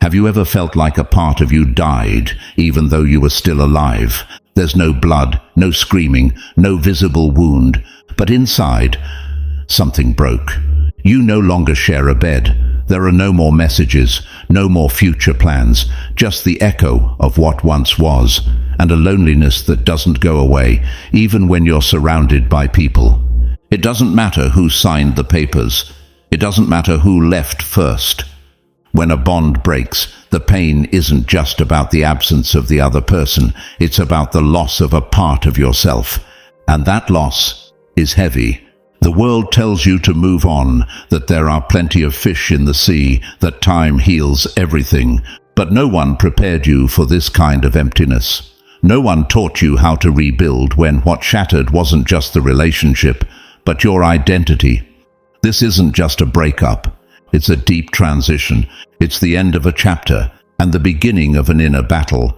Have you ever felt like a part of you died, even though you were still alive? There's no blood, no screaming, no visible wound, but inside, something broke. You no longer share a bed. There are no more messages, no more future plans, just the echo of what once was, and a loneliness that doesn't go away, even when you're surrounded by people. It doesn't matter who signed the papers. It doesn't matter who left first. When a bond breaks, the pain isn't just about the absence of the other person, it's about the loss of a part of yourself. And that loss is heavy. The world tells you to move on, that there are plenty of fish in the sea, that time heals everything. But no one prepared you for this kind of emptiness. No one taught you how to rebuild when what shattered wasn't just the relationship, but your identity. This isn't just a breakup. It's a deep transition. It's the end of a chapter and the beginning of an inner battle.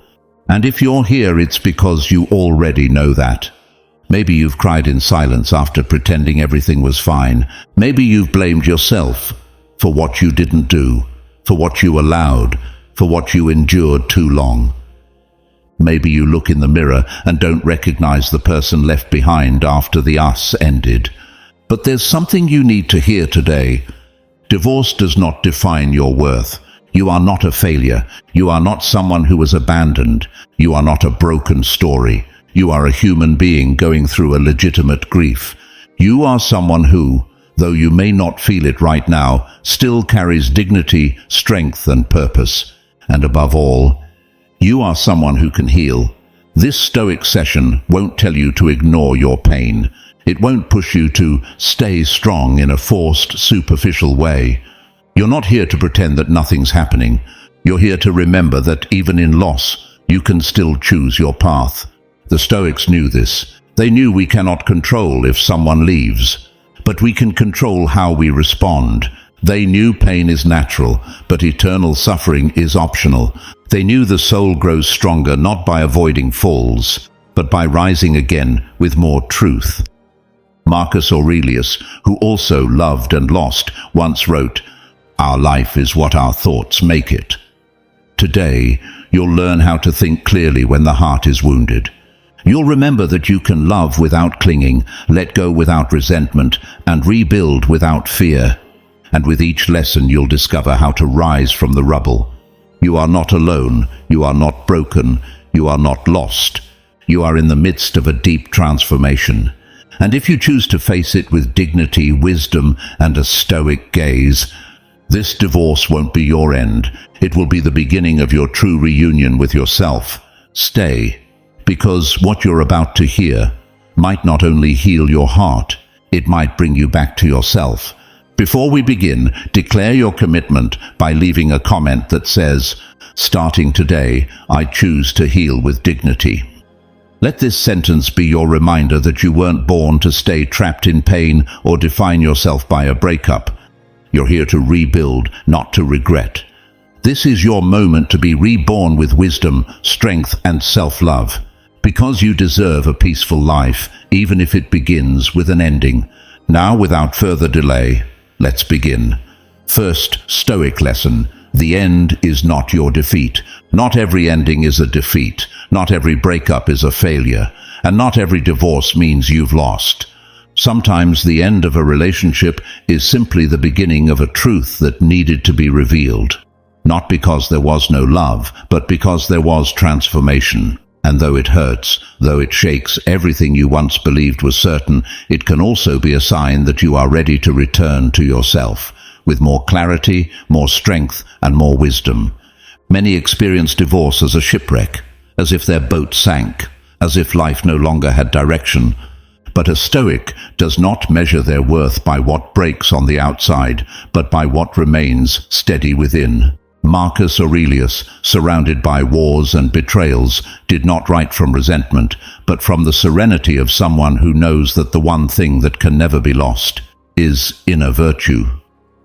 And if you're here, it's because you already know that. Maybe you've cried in silence after pretending everything was fine. Maybe you've blamed yourself for what you didn't do, for what you allowed, for what you endured too long. Maybe you look in the mirror and don't recognize the person left behind after the us ended. But there's something you need to hear today. Divorce does not define your worth. You are not a failure. You are not someone who was abandoned. You are not a broken story. You are a human being going through a legitimate grief. You are someone who, though you may not feel it right now, still carries dignity, strength, and purpose. And above all, you are someone who can heal. This Stoic session won't tell you to ignore your pain. It won't push you to stay strong in a forced, superficial way. You're not here to pretend that nothing's happening. You're here to remember that even in loss, you can still choose your path. The Stoics knew this. They knew we cannot control if someone leaves, but we can control how we respond. They knew pain is natural, but eternal suffering is optional. They knew the soul grows stronger not by avoiding falls, but by rising again with more truth. Marcus Aurelius, who also loved and lost, once wrote, "Our life is what our thoughts make it." Today, you'll learn how to think clearly when the heart is wounded. You'll remember that you can love without clinging, let go without resentment, and rebuild without fear. And with each lesson, you'll discover how to rise from the rubble. You are not alone. You are not broken. You are not lost. You are in the midst of a deep transformation. And if you choose to face it with dignity, wisdom, and a stoic gaze, this divorce won't be your end. It will be the beginning of your true reunion with yourself. Stay, because what you're about to hear might not only heal your heart, it might bring you back to yourself. Before we begin, declare your commitment by leaving a comment that says, "Starting today, I choose to heal with dignity." Let this sentence be your reminder that you weren't born to stay trapped in pain or define yourself by a breakup. You're here to rebuild, not to regret. This is your moment to be reborn with wisdom, strength, and self-love. Because you deserve a peaceful life, even if it begins with an ending. Now, without further delay, let's begin. First Stoic lesson. The end is not your defeat. Not every ending is a defeat. Not every breakup is a failure. And not every divorce means you've lost. Sometimes the end of a relationship is simply the beginning of a truth that needed to be revealed. Not because there was no love, but because there was transformation. And though it hurts, though it shakes everything you once believed was certain, it can also be a sign that you are ready to return to yourself, with more clarity, more strength, and more wisdom. Many experience divorce as a shipwreck, as if their boat sank, as if life no longer had direction. But a Stoic does not measure their worth by what breaks on the outside, but by what remains steady within. Marcus Aurelius, surrounded by wars and betrayals, did not write from resentment, but from the serenity of someone who knows that the one thing that can never be lost is inner virtue.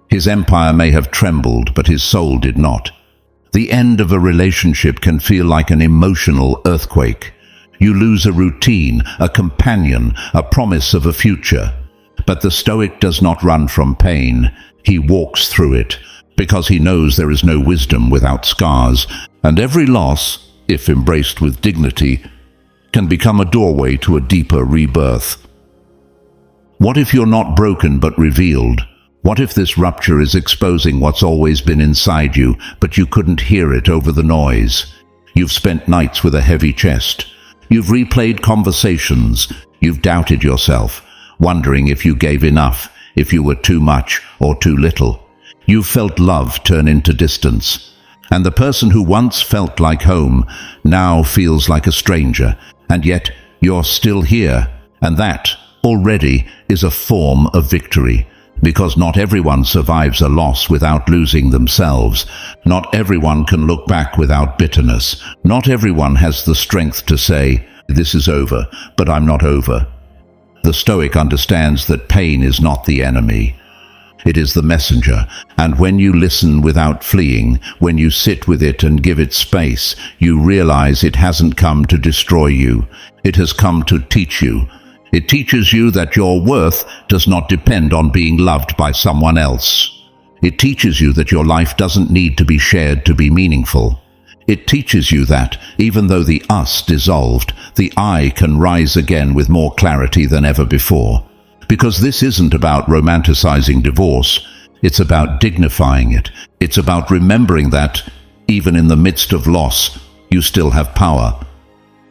His empire may have trembled, but his soul did not. The end of a relationship can feel like an emotional earthquake. You lose a routine, a companion, a promise of a future. But the Stoic does not run from pain. He walks through it. because he knows there is no wisdom without scars, and every loss, if embraced with dignity, can become a doorway to a deeper rebirth. What if you're not broken but revealed? What if this rupture is exposing what's always been inside you, but you couldn't hear it over the noise? You've spent nights with a heavy chest. You've replayed conversations. You've doubted yourself, wondering if you gave enough, if you were too much or too little. You've felt love turn into distance. And the person who once felt like home now feels like a stranger. And yet you're still here. And that, already, is a form of victory. Because not everyone survives a loss without losing themselves. Not everyone can look back without bitterness. Not everyone has the strength to say, "This is over, but I'm not over." The Stoic understands that pain is not the enemy. It is the messenger, and when you listen without fleeing, when you sit with it and give it space, you realize it hasn't come to destroy you. It has come to teach you. It teaches you that your worth does not depend on being loved by someone else. It teaches you that your life doesn't need to be shared to be meaningful. It teaches you that, even though the us dissolved, the I can rise again with more clarity than ever before. Because this isn't about romanticizing divorce, it's about dignifying it. It's about remembering that, even in the midst of loss, you still have power.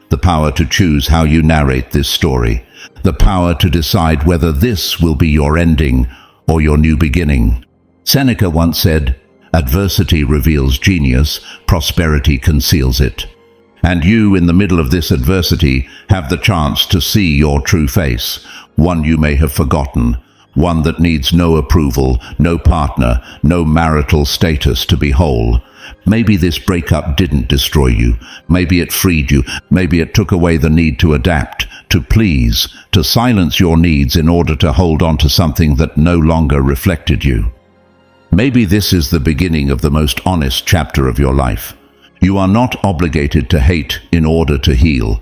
The power to choose how you narrate this story. The power to decide whether this will be your ending or your new beginning. Seneca once said, "Adversity reveals genius, prosperity conceals it." And you, in the middle of this adversity, have the chance to see your true face, one you may have forgotten, one that needs no approval, no partner, no marital status to be whole. Maybe this breakup didn't destroy you. Maybe it freed you. Maybe it took away the need to adapt, to please, to silence your needs in order to hold on to something that no longer reflected you. Maybe this is the beginning of the most honest chapter of your life. You are not obligated to hate in order to heal.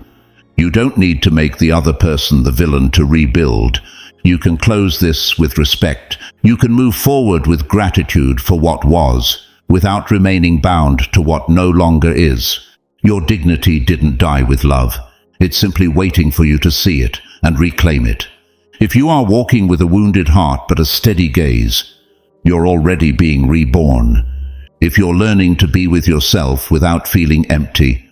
You don't need to make the other person the villain to rebuild. You can close this with respect. You can move forward with gratitude for what was, without remaining bound to what no longer is. Your dignity didn't die with love. It's simply waiting for you to see it and reclaim it. If you are walking with a wounded heart but a steady gaze, you're already being reborn. If you're learning to be with yourself without feeling empty,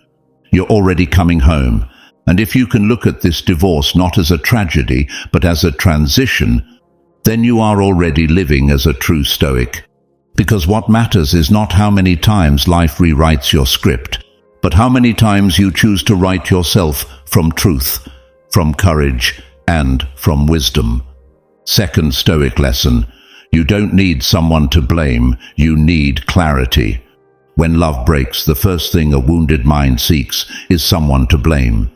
you're already coming home. And if you can look at this divorce not as a tragedy, but as a transition, then you are already living as a true Stoic. Because what matters is not how many times life rewrites your script, but how many times you choose to write yourself from truth, from courage, and from wisdom. Second Stoic lesson: you don't need someone to blame, you need clarity. When love breaks, the first thing a wounded mind seeks is someone to blame.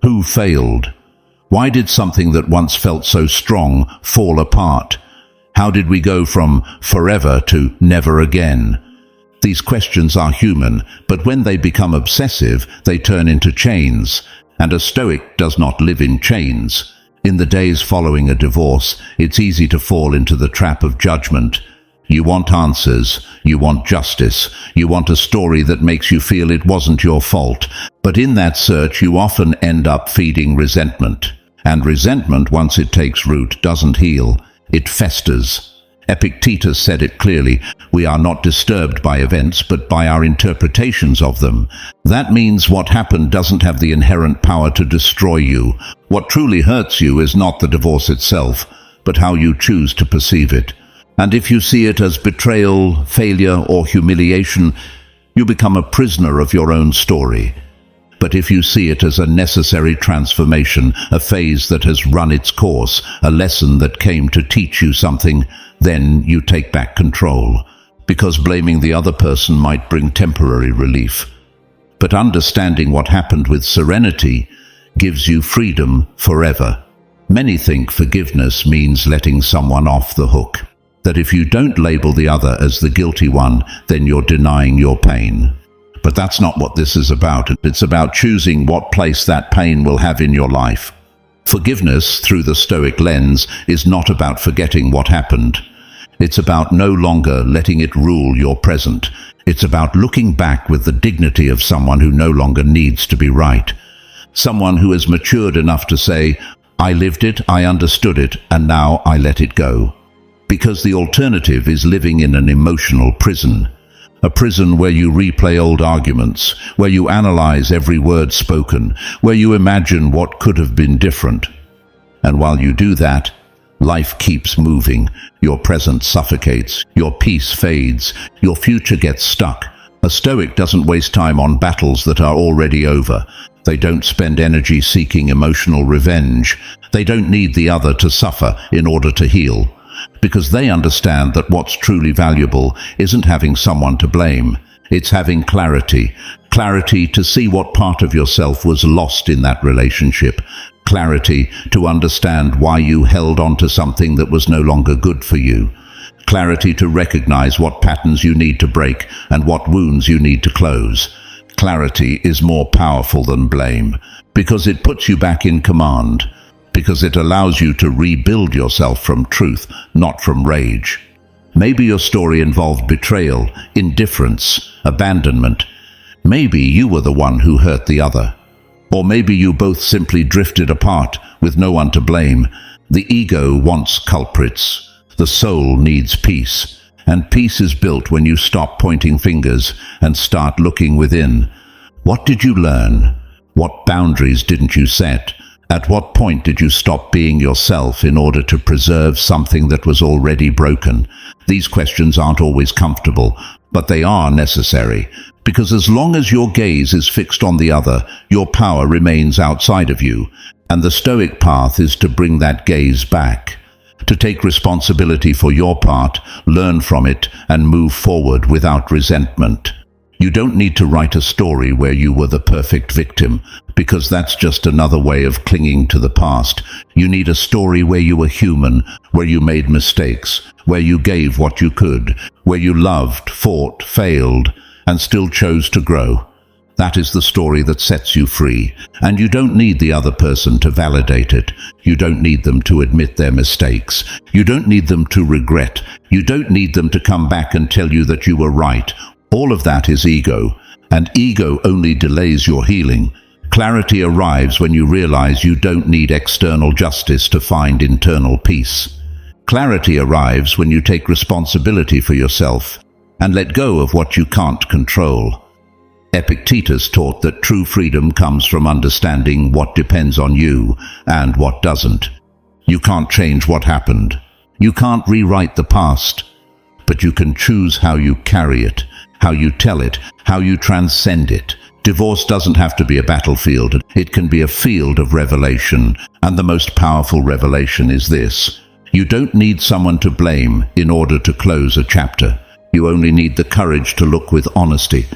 Who failed? Why did something that once felt so strong fall apart? How did we go from forever to never again? These questions are human, but when they become obsessive, they turn into chains. And a Stoic does not live in chains. In the days following a divorce, it's easy to fall into the trap of judgment. You want answers, you want justice, you want a story that makes you feel it wasn't your fault. But in that search, you often end up feeding resentment. And resentment, once it takes root, doesn't heal. It festers. Epictetus said it clearly: we are not disturbed by events, but by our interpretations of them. That means what happened doesn't have the inherent power to destroy you. What truly hurts you is not the divorce itself, but how you choose to perceive it. And if you see it as betrayal, failure, or humiliation, you become a prisoner of your own story. But if you see it as a necessary transformation, a phase that has run its course, a lesson that came to teach you something, then you take back control. Because blaming the other person might bring temporary relief. But understanding what happened with serenity gives you freedom forever. Many think forgiveness means letting someone off the hook. That if you don't label the other as the guilty one, then you're denying your pain. But that's not what this is about. It's about choosing what place that pain will have in your life. Forgiveness, through the Stoic lens, is not about forgetting what happened. It's about no longer letting it rule your present. It's about looking back with the dignity of someone who no longer needs to be right. Someone who has matured enough to say, I lived it, I understood it, and now I let it go. Because the alternative is living in an emotional prison. A prison where you replay old arguments, where you analyze every word spoken, where you imagine what could have been different. And while you do that, life keeps moving, your present suffocates, your peace fades, your future gets stuck. A Stoic doesn't waste time on battles that are already over. They don't spend energy seeking emotional revenge. They don't need the other to suffer in order to heal. Because they understand that what's truly valuable isn't having someone to blame. It's having clarity. Clarity to see what part of yourself was lost in that relationship. Clarity to understand why you held on to something that was no longer good for you. Clarity to recognize what patterns you need to break and what wounds you need to close. Clarity is more powerful than blame, because it puts you back in command, because it allows you to rebuild yourself from truth, not from rage. Maybe your story involved betrayal, indifference, abandonment. Maybe you were the one who hurt the other. Or maybe you both simply drifted apart with no one to blame. The ego wants culprits. The soul needs peace. And peace is built when you stop pointing fingers and start looking within. What did you learn? What boundaries didn't you set? At what point did you stop being yourself in order to preserve something that was already broken? These questions aren't always comfortable, but they are necessary, because as long as your gaze is fixed on the other, your power remains outside of you, and the Stoic path is to bring that gaze back, to take responsibility for your part, learn from it, and move forward without resentment. You don't need to write a story where you were the perfect victim, because that's just another way of clinging to the past. You need a story where you were human, where you made mistakes, where you gave what you could, where you loved, fought, failed, and still chose to grow. That is the story that sets you free, and you don't need the other person to validate it. You don't need them to admit their mistakes. You don't need them to regret. You don't need them to come back and tell you that you were right. All of that is ego, and ego only delays your healing. Clarity arrives when you realize you don't need external justice to find internal peace. Clarity arrives when you take responsibility for yourself and let go of what you can't control. Epictetus taught that true freedom comes from understanding what depends on you and what doesn't. You can't change what happened. You can't rewrite the past, but you can choose how you carry it, how you tell it, how you transcend it. Divorce doesn't have to be a battlefield. It can be a field of revelation, and the most powerful revelation is this: you don't need someone to blame in order to close a chapter. You only need the courage to look with honesty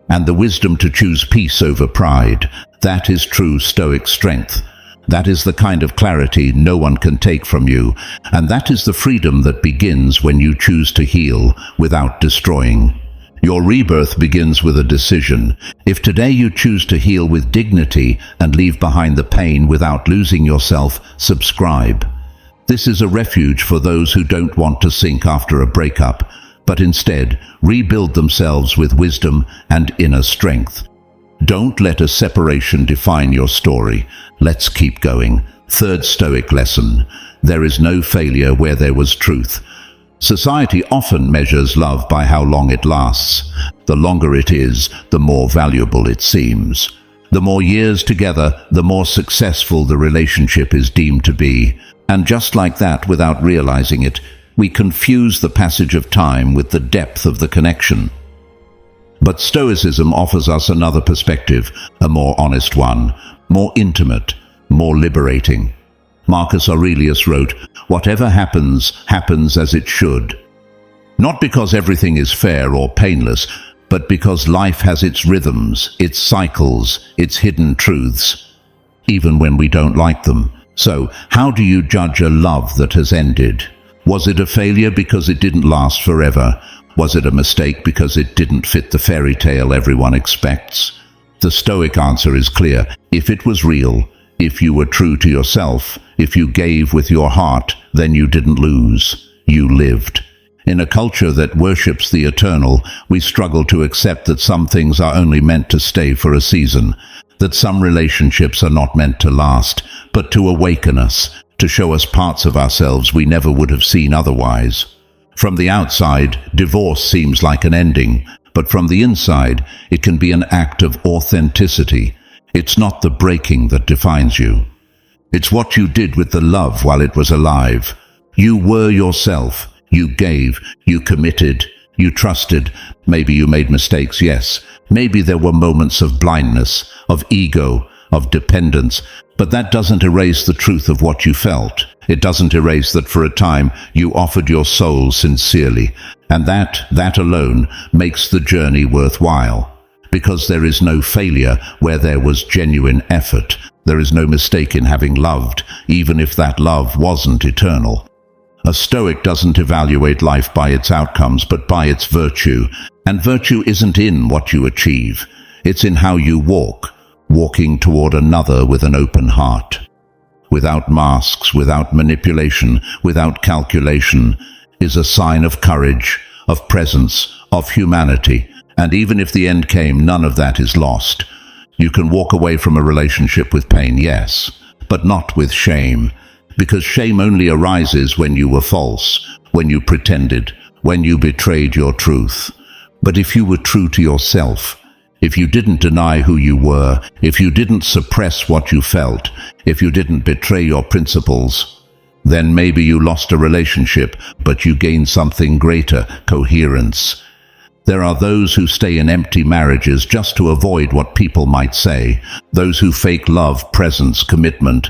and the wisdom to choose peace over pride. That is true Stoic strength. That is the kind of clarity no one can take from you, and that is the freedom that begins when you choose to heal without destroying. Your rebirth begins with a decision. If today you choose to heal with dignity and leave behind the pain without losing yourself, subscribe. This is a refuge for those who don't want to sink after a breakup, but instead rebuild themselves with wisdom and inner strength. Don't let a separation define your story. Let's keep going. Third Stoic lesson: there is no failure where there was truth. Society often measures love by how long it lasts. The longer it is, the more valuable it seems. The more years together, the more successful the relationship is deemed to be. And just like that, without realizing it, we confuse the passage of time with the depth of the connection. But Stoicism offers us another perspective, a more honest one, more intimate, more liberating. Marcus Aurelius wrote, "Whatever happens, happens as it should." Not because everything is fair or painless, but because life has its rhythms, its cycles, its hidden truths, even when we don't like them. So, how do you judge a love that has ended? Was it a failure because it didn't last forever? Was it a mistake because it didn't fit the fairy tale everyone expects? The Stoic answer is clear. If it was real, if you were true to yourself, if you gave with your heart, then you didn't lose. you lived. In a culture that worships the eternal, we struggle to accept that some things are only meant to stay for a season, that some relationships are not meant to last, but to awaken us, to show us parts of ourselves we never would have seen otherwise. From the outside, divorce seems like an ending, but from the inside, it can be an act of authenticity. It's not the breaking that defines you. It's what you did with the love while it was alive. You were yourself. You gave, you committed, you trusted. Maybe you made mistakes, yes. Maybe there were moments of blindness, of ego, of dependence, but that doesn't erase the truth of what you felt. It doesn't erase that for a time you offered your soul sincerely, and that alone makes the journey worthwhile. Because there is no failure where there was genuine effort. There is no mistake in having loved, even if that love wasn't eternal. A Stoic doesn't evaluate life by its outcomes, but by its virtue. And virtue isn't in what you achieve. It's in how you walk, walking toward another with an open heart. Without masks, without manipulation, without calculation, is a sign of courage, of presence, of humanity. And even if the end came, none of that is lost. You can walk away from a relationship with pain, yes, but not with shame. Because shame only arises when you were false, when you pretended, when you betrayed your truth. But if you were true to yourself, if you didn't deny who you were, if you didn't suppress what you felt, if you didn't betray your principles, then maybe you lost a relationship, but you gained something greater, coherence. There are those who stay in empty marriages just to avoid what people might say, those who fake love, presence, commitment,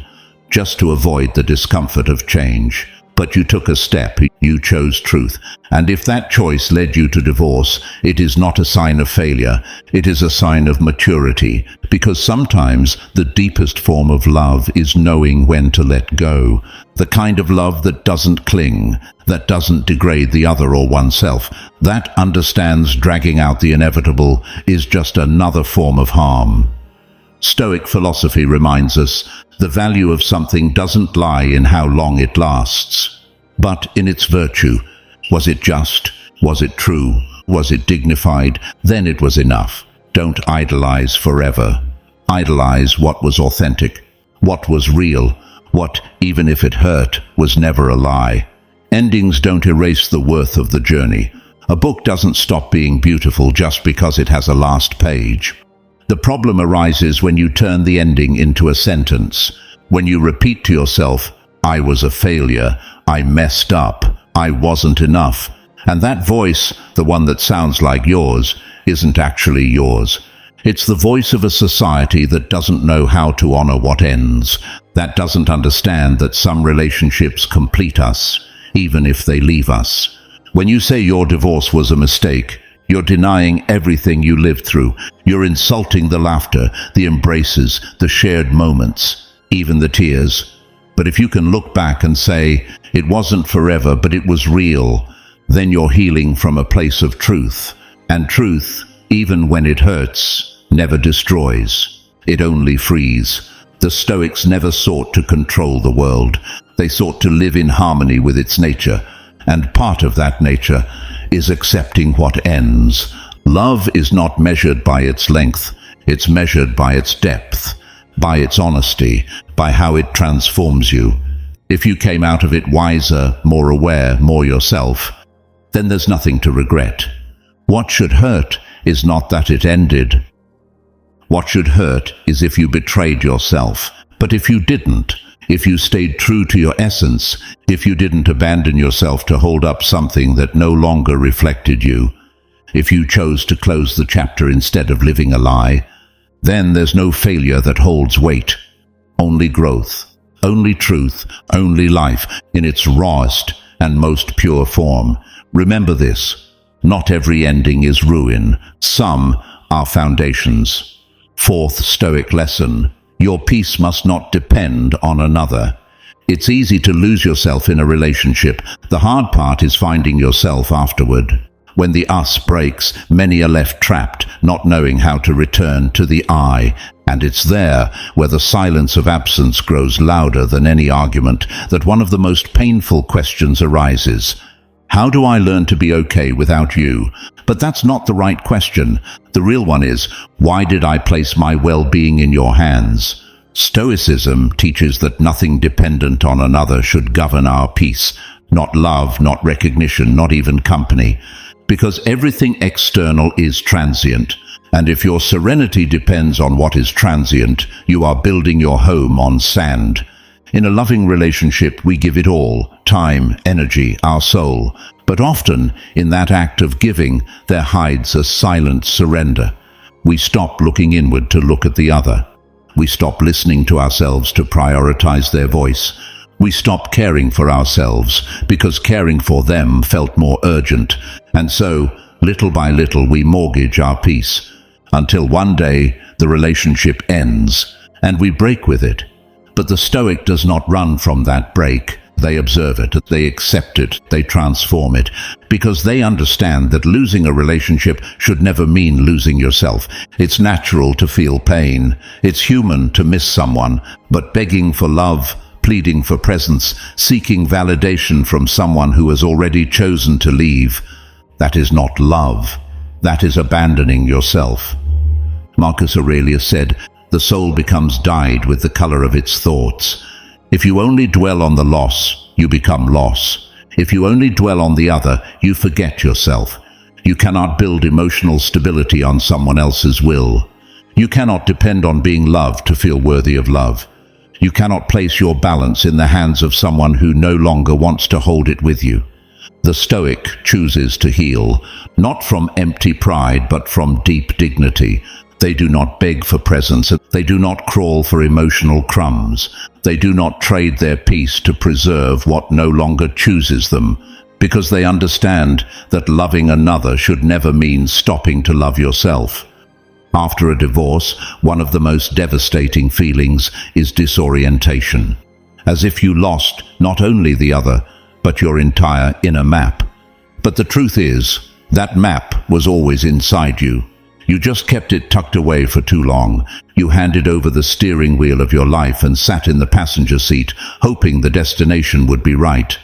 just to avoid the discomfort of change. But you took a step, you chose truth. And if that choice led you to divorce, it is not a sign of failure, it is a sign of maturity. Because sometimes the deepest form of love is knowing when to let go. The kind of love that doesn't cling, that doesn't degrade the other or oneself, that understands dragging out the inevitable is just another form of harm. Stoic philosophy reminds us the value of something doesn't lie in how long it lasts, but in its virtue. Was it just? Was it true? Was it dignified? Then it was enough. Don't idolize forever. Idolize what was authentic, what was real, what, even if it hurt, was never a lie. Endings don't erase the worth of the journey. A book doesn't stop being beautiful just because it has a last page. The problem arises when you turn the ending into a sentence, when you repeat to yourself, I was a failure, I messed up, I wasn't enough. And that voice, the one that sounds like yours, isn't actually yours. It's the voice of a society that doesn't know how to honor what ends, that doesn't understand that some relationships complete us, even if they leave us. When you say your divorce was a mistake, you're denying everything you lived through. You're insulting the laughter, the embraces, the shared moments, even the tears. But if you can look back and say, it wasn't forever, but it was real, then you're healing from a place of truth. And truth, even when it hurts, never destroys. It only frees. The Stoics never sought to control the world. They sought to live in harmony with its nature. And part of that nature is accepting what ends. Love is not measured by its length, it's measured by its depth, by its honesty, by how it transforms you. If you came out of it wiser, more aware, more yourself, then there's nothing to regret. What should hurt is not that it ended. What should hurt is if you betrayed yourself. But if you didn't, if you stayed true to your essence, if you didn't abandon yourself to hold up something that no longer reflected you, if you chose to close the chapter instead of living a lie, then there's no failure that holds weight. Only growth, only truth, only life in its rawest and most pure form. Remember this, not every ending is ruin. Some are foundations. Fourth Stoic lesson, your peace must not depend on another. It's easy to lose yourself in a relationship. The hard part is finding yourself afterward. When the us breaks, many are left trapped, not knowing how to return to the I. And it's there, where the silence of absence grows louder than any argument, that one of the most painful questions arises. How do I learn to be okay without you? But that's not the right question. The real one is, why did I place my well-being in your hands? Stoicism teaches that nothing dependent on another should govern our peace. Not love, not recognition, not even company. Because everything external is transient. And if your serenity depends on what is transient, you are building your home on sand. In a loving relationship, we give it all: time, energy, our soul. But often, in that act of giving, there hides a silent surrender. We stop looking inward to look at the other. We stop listening to ourselves to prioritize their voice. We stop caring for ourselves because caring for them felt more urgent. And so, little by little, we mortgage our peace. Until one day, the relationship ends, and we break with it. But the Stoic does not run from that break. They observe it, they accept it, they transform it, because they understand that losing a relationship should never mean losing yourself. It's natural to feel pain. It's human to miss someone, but begging for love, pleading for presence, seeking validation from someone who has already chosen to leave, that is not love. That is abandoning yourself. Marcus Aurelius said, "The soul becomes dyed with the color of its thoughts." If you only dwell on the loss, you become loss. If you only dwell on the other, you forget yourself. You cannot build emotional stability on someone else's will. You cannot depend on being loved to feel worthy of love. You cannot place your balance in the hands of someone who no longer wants to hold it with you. The Stoic chooses to heal, not from empty pride, but from deep dignity. They do not beg for presents. They do not crawl for emotional crumbs. They do not trade their peace to preserve what no longer chooses them, because they understand that loving another should never mean stopping to love yourself. After a divorce, one of the most devastating feelings is disorientation, as if you lost not only the other, but your entire inner map. But the truth is, that map was always inside you. You just kept it tucked away for too long. You handed over the steering wheel of your life and sat in the passenger seat, hoping the destination would be right.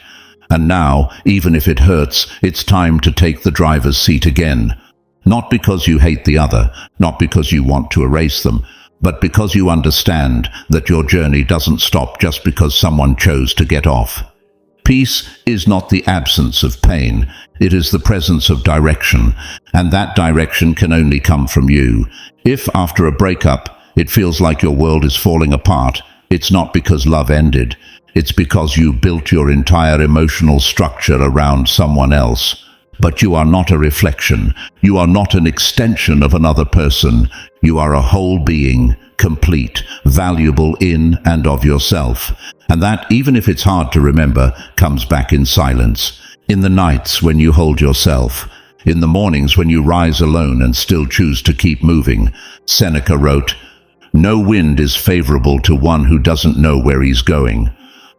And now, even if it hurts, it's time to take the driver's seat again. Not because you hate the other, not because you want to erase them, but because you understand that your journey doesn't stop just because someone chose to get off. Peace is not the absence of pain, it is the presence of direction, and that direction can only come from you. If, after a breakup, it feels like your world is falling apart, it's not because love ended, it's because you built your entire emotional structure around someone else. But you are not a reflection, you are not an extension of another person, you are a whole being, complete, valuable in and of yourself. And that, even if it's hard to remember, comes back in silence. In the nights when you hold yourself. In the mornings when you rise alone and still choose to keep moving. Seneca wrote, "No wind is favorable to one who doesn't know where he's going."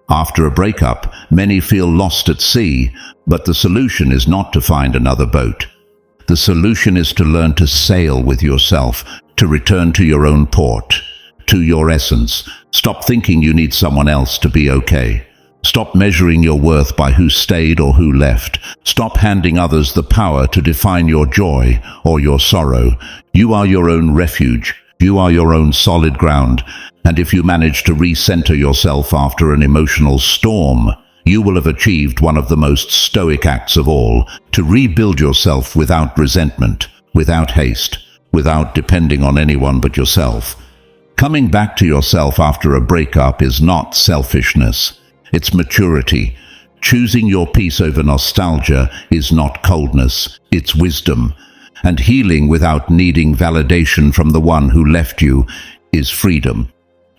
After a breakup, many feel lost at sea, but the solution is not to find another boat. The solution is to learn to sail with yourself, to return to your own port, to your essence. Stop thinking you need someone else to be okay. Stop measuring your worth by who stayed or who left. Stop handing others the power to define your joy or your sorrow. You are your own refuge. You are your own solid ground. And if you manage to recenter yourself after an emotional storm, you will have achieved one of the most stoic acts of all, to rebuild yourself without resentment, without haste, without depending on anyone but yourself. Coming back to yourself after a breakup is not selfishness, it's maturity. Choosing your peace over nostalgia is not coldness, it's wisdom. And healing without needing validation from the one who left you is freedom.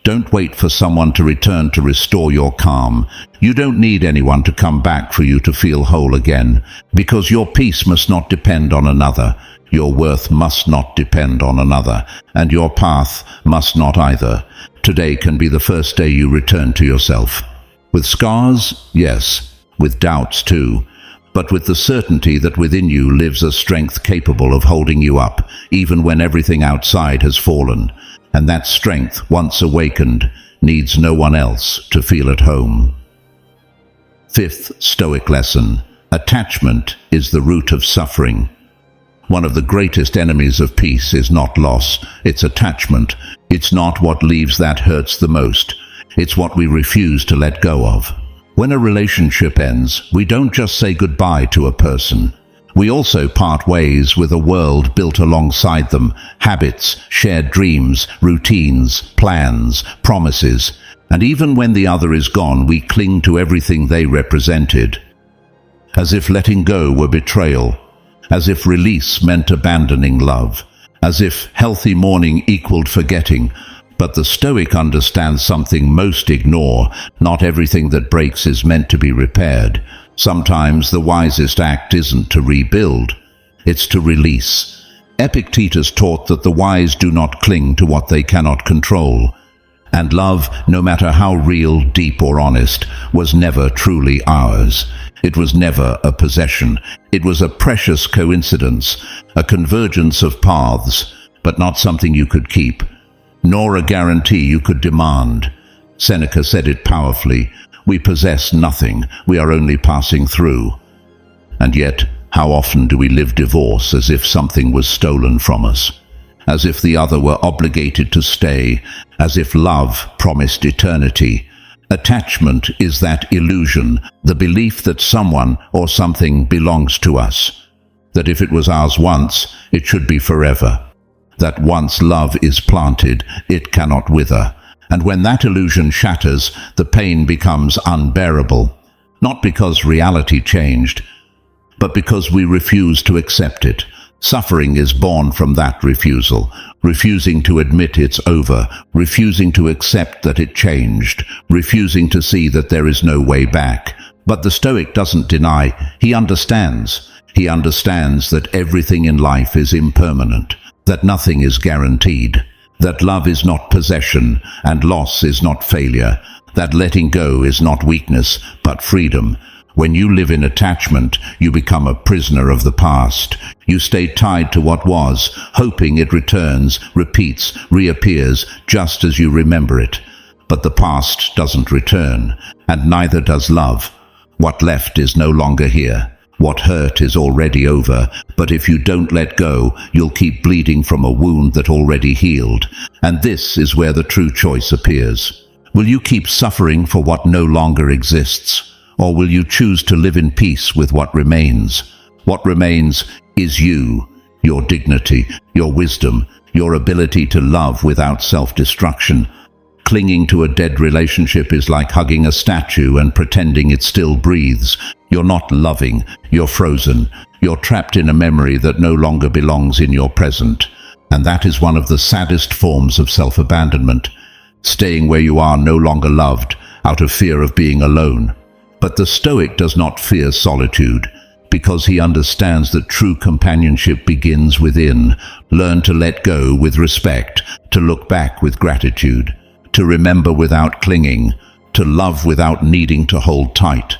Don't wait for someone to return to restore your calm. You don't need anyone to come back for you to feel whole again, because your peace must not depend on another. Your worth must not depend on another, and your path must not either. Today can be the first day you return to yourself. With scars, yes, with doubts too, but with the certainty that within you lives a strength capable of holding you up, even when everything outside has fallen. and that strength, once awakened, needs no one else to feel at home. Fifth Stoic lesson: attachment is the root of suffering. One of the greatest enemies of peace is not loss, it's attachment. It's not what leaves that hurts the most. It's what we refuse to let go of. When a relationship ends, we don't just say goodbye to a person. We also part ways with a world built alongside them, habits, shared dreams, routines, plans, promises. And even when the other is gone, we cling to everything they represented. As if letting go were betrayal, as if release meant abandoning love, as if healthy mourning equaled forgetting. But the Stoic understands something most ignore: not everything that breaks is meant to be repaired. Sometimes the wisest act isn't to rebuild, it's to release. Epictetus taught that the wise do not cling to what they cannot control. And love, no matter how real, deep or honest, was never truly ours. It was never a possession. It was a precious coincidence, a convergence of paths, but not something you could keep, nor a guarantee you could demand. Seneca said it powerfully: we possess nothing, we are only passing through. And yet, how often do we live divorce as if something was stolen from us? As if the other were obligated to stay, as if love promised eternity. Attachment is that illusion, the belief that someone or something belongs to us, that if it was ours once, it should be forever, that once love is planted, it cannot wither. And when that illusion shatters, the pain becomes unbearable, not because reality changed, but because we refuse to accept it. Suffering is born from that refusal, refusing to admit it's over, refusing to accept that it changed, refusing to see that there is no way back. But the Stoic doesn't deny, he understands. He understands that everything in life is impermanent, that nothing is guaranteed, that love is not possession and loss is not failure, that letting go is not weakness but freedom. When you live in attachment, you become a prisoner of the past. You stay tied to what was, hoping it returns, repeats, reappears just as you remember it. But the past doesn't return, and neither does love. What left is no longer here. What hurt is already over, but if you don't let go, you'll keep bleeding from a wound that already healed. And this is where the true choice appears. Will you keep suffering for what no longer exists? Or will you choose to live in peace with what remains? What remains is you, your dignity, your wisdom, your ability to love without self-destruction. Clinging to a dead relationship is like hugging a statue and pretending it still breathes. You're not loving, you're frozen. You're trapped in a memory that no longer belongs in your present. And that is one of the saddest forms of self-abandonment. Staying where you are no longer loved, out of fear of being alone. But the Stoic does not fear solitude, because he understands that true companionship begins within. Learn to let go with respect, to look back with gratitude, to remember without clinging, to love without needing to hold tight.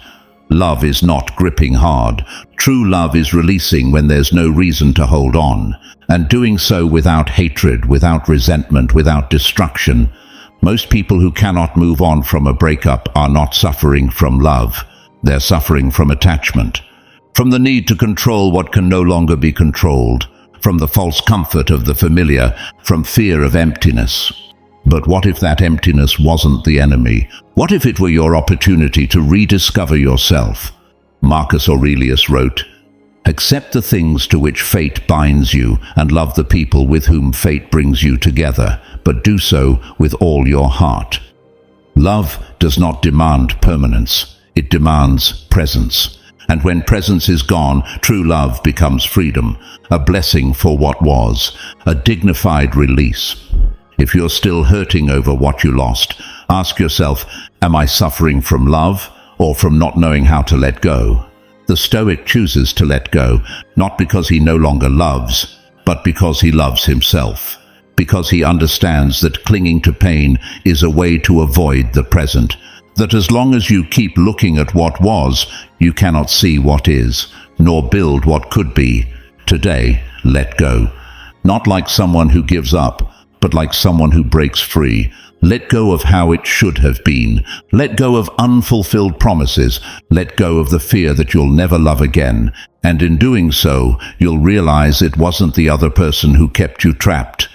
Love is not gripping hard. True love is releasing when there's no reason to hold on, and doing so without hatred, without resentment, without destruction. Most people who cannot move on from a breakup are not suffering from love. They're suffering from attachment, from the need to control what can no longer be controlled, from the false comfort of the familiar, from fear of emptiness. But what if that emptiness wasn't the enemy? What if it were your opportunity to rediscover yourself? Marcus Aurelius wrote, "Accept the things to which fate binds you, and love the people with whom fate brings you together, but do so with all your heart." Love does not demand permanence, it demands presence. And when presence is gone, true love becomes freedom, a blessing for what was, a dignified release. If you're still hurting over what you lost, ask yourself, am I suffering from love or from not knowing how to let go? The Stoic chooses to let go, not because he no longer loves, but because he loves himself, because he understands that clinging to pain is a way to avoid the present, that as long as you keep looking at what was, you cannot see what is, nor build what could be. Today, let go. Not like someone who gives up, but like someone who breaks free. Let go of how it should have been. Let go of unfulfilled promises. Let go of the fear that you'll never love again. And in doing so, you'll realize it wasn't the other person who kept you trapped.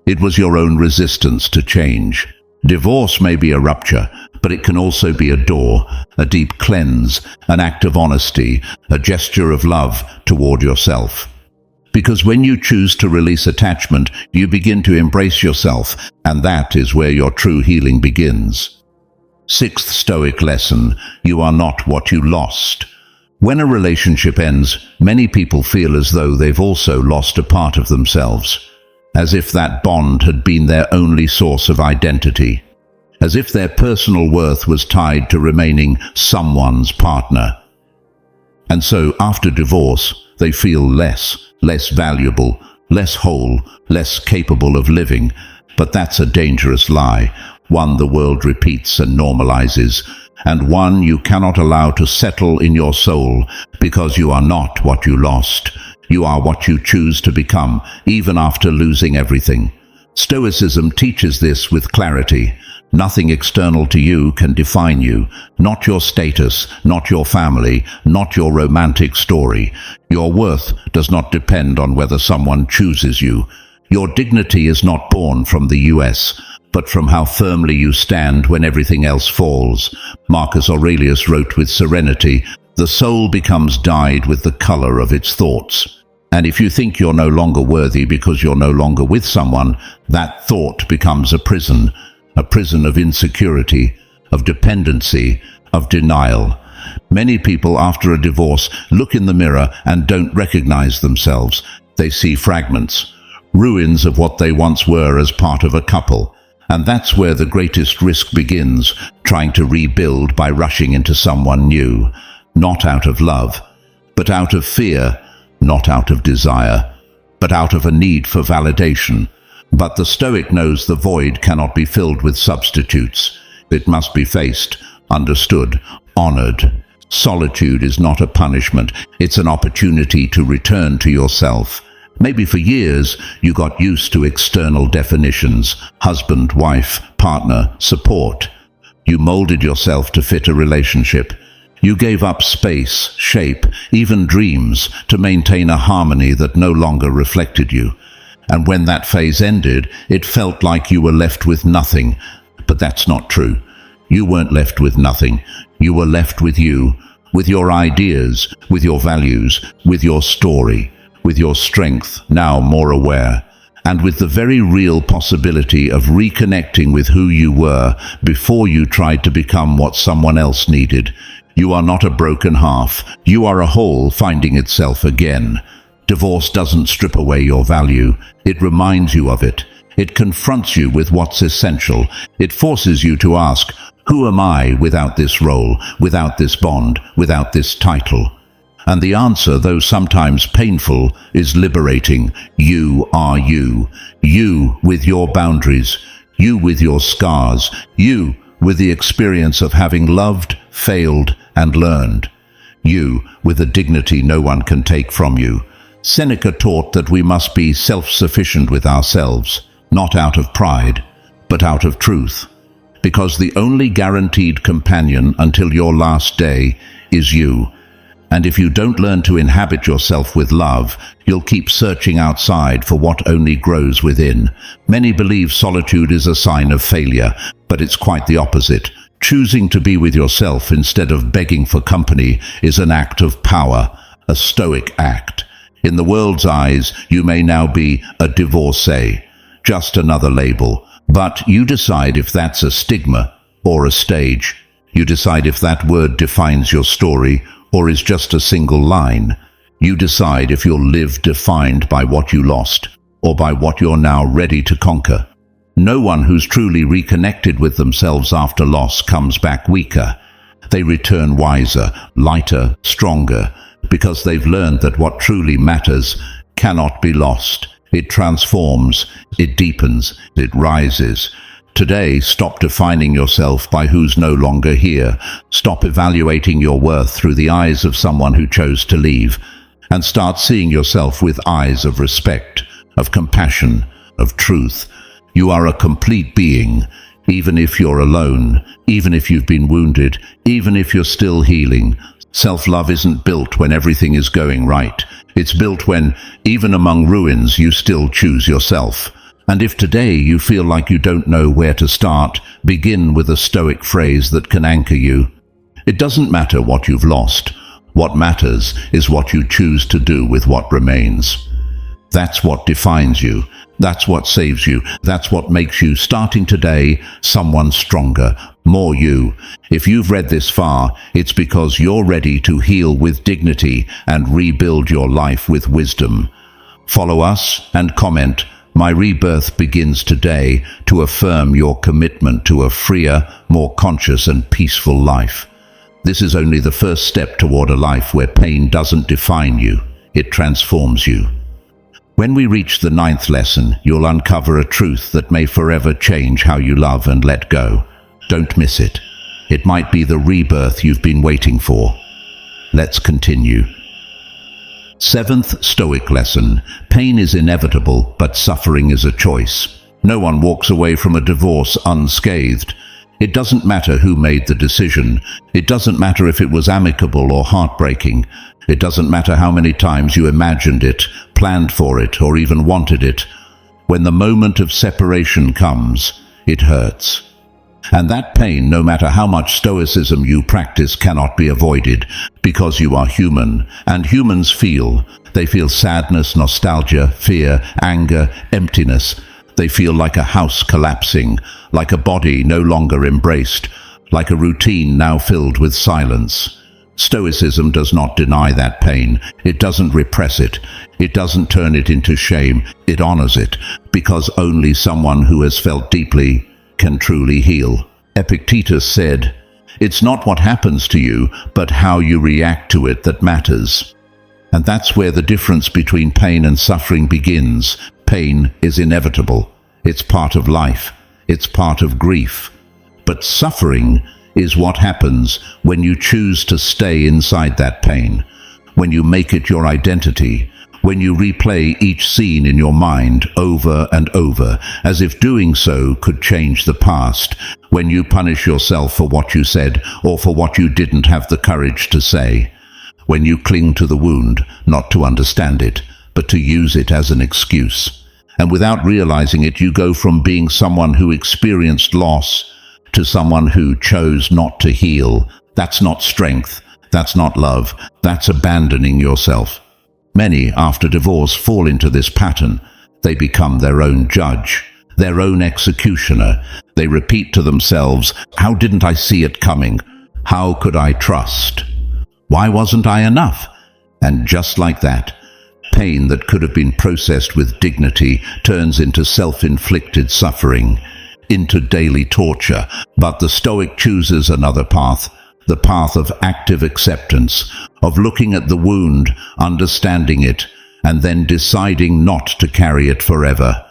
It was your own resistance to change. Divorce may be a rupture, but it can also be a door, a deep cleanse, an act of honesty, a gesture of love toward yourself. Because when you choose to release attachment, you begin to embrace yourself, and that is where your true healing begins. Sixth Stoic lesson: you are not what you lost. When a relationship ends, many people feel as though they've also lost a part of themselves, as if that bond had been their only source of identity, as if their personal worth was tied to remaining someone's partner. And so, after divorce, they feel less valuable, less whole, less capable of living. But that's a dangerous lie, one the world repeats and normalizes, and one you cannot allow to settle in your soul, because you are not what you lost. You are what you choose to become, even after losing everything. Stoicism teaches this with clarity. Nothing external to you can define you, not your status, not your family, not your romantic story. Your worth does not depend on whether someone chooses you. Your dignity is not born from the US, but from how firmly you stand when everything else falls. Marcus Aurelius wrote with serenity, "The soul becomes dyed with the color of its thoughts." And if you think you're no longer worthy because you're no longer with someone, that thought becomes a prison of insecurity, of dependency, of denial. Many people after a divorce look in the mirror and don't recognize themselves. They see fragments, ruins of what they once were as part of a couple. And that's where the greatest risk begins, trying to rebuild by rushing into someone new. Not out of love, but out of fear, not out of desire, but out of a need for validation. But the Stoic knows the void cannot be filled with substitutes. It must be faced, understood, honored. Solitude is not a punishment, it's an opportunity to return to yourself. Maybe for years you got used to external definitions: husband, wife, partner, support. You molded yourself to fit a relationship. You gave up space, shape, even dreams to maintain a harmony that no longer reflected you. And when that phase ended, it felt like you were left with nothing. But that's not true. You weren't left with nothing. You were left with you, with your ideas, with your values, with your story, with your strength, now more aware, and with the very real possibility of reconnecting with who you were before you tried to become what someone else needed. You are not a broken half. You are a whole finding itself again. Divorce doesn't strip away your value. It reminds you of it. It confronts you with what's essential. It forces you to ask, who am I without this role, without this bond, without this title? And the answer, though sometimes painful, is liberating. You are you. You with your boundaries. You with your scars. You with the experience of having loved, failed, and learned. You with a dignity no one can take from you. Seneca taught that we must be self-sufficient with ourselves, not out of pride, but out of truth. Because the only guaranteed companion until your last day is you. And if you don't learn to inhabit yourself with love, you'll keep searching outside for what only grows within. Many believe solitude is a sign of failure, but it's quite the opposite. Choosing to be with yourself instead of begging for company is an act of power, a Stoic act. In the world's eyes, you may now be a divorcee, just another label. But you decide if that's a stigma or a stage. You decide if that word defines your story or is just a single line. You decide if you'll live defined by what you lost or by what you're now ready to conquer. No one who's truly reconnected with themselves after loss comes back weaker. They return wiser, lighter, stronger, because they've learned that what truly matters cannot be lost. It transforms, it deepens, it rises. Today, stop defining yourself by who's no longer here. Stop evaluating your worth through the eyes of someone who chose to leave, and start seeing yourself with eyes of respect, of compassion, of truth. You are a complete being, even if you're alone, even if you've been wounded, even if you're still healing. Self-love isn't built when everything is going right. It's built when, even among ruins, you still choose yourself. And if today you feel like you don't know where to start, begin with a Stoic phrase that can anchor you. It doesn't matter what you've lost. What matters is what you choose to do with what remains. That's what defines you. That's what saves you. That's what makes you, starting today, someone stronger, more you. If you've read this far, it's because you're ready to heal with dignity and rebuild your life with wisdom. Follow us and comment, "My rebirth begins today," to affirm your commitment to a freer, more conscious and peaceful life. This is only the first step toward a life where pain doesn't define you, it transforms you. When we reach the 9th lesson, you'll uncover a truth that may forever change how you love and let go. Don't miss it. It might be the rebirth you've been waiting for. Let's continue. 7th Stoic lesson. Pain is inevitable, but suffering is a choice. No one walks away from a divorce unscathed. It doesn't matter who made the decision. It doesn't matter if it was amicable or heartbreaking. It doesn't matter how many times you imagined it, planned for it, or even wanted it. When the moment of separation comes, it hurts. And that pain, no matter how much Stoicism you practice, cannot be avoided, because you are human, and humans feel. They feel sadness, nostalgia, fear, anger, emptiness. They feel like a house collapsing, like a body no longer embraced, like a routine now filled with silence. Stoicism does not deny that pain. It doesn't repress it. It doesn't turn it into shame. It honors it, because only someone who has felt deeply can truly heal. Epictetus said, "It's not what happens to you, but how you react to it that matters." And that's where the difference between pain and suffering begins. Pain is inevitable. It's part of life. It's part of grief. But suffering is what happens when you choose to stay inside that pain, when you make it your identity, when you replay each scene in your mind over and over, as if doing so could change the past, when you punish yourself for what you said or for what you didn't have the courage to say, when you cling to the wound, not to understand it, but to use it as an excuse. And without realizing it, you go from being someone who experienced loss to someone who chose not to heal. That's not strength. That's not love. That's abandoning yourself. Many, after divorce, fall into this pattern. They become their own judge, their own executioner. They repeat to themselves, "How didn't I see it coming? How could I trust? Why wasn't I enough?" And just like that, pain that could have been processed with dignity turns into self-inflicted suffering, into daily torture. But the Stoic chooses another path, the path of active acceptance, of looking at the wound, understanding it, and then deciding not to carry it forever.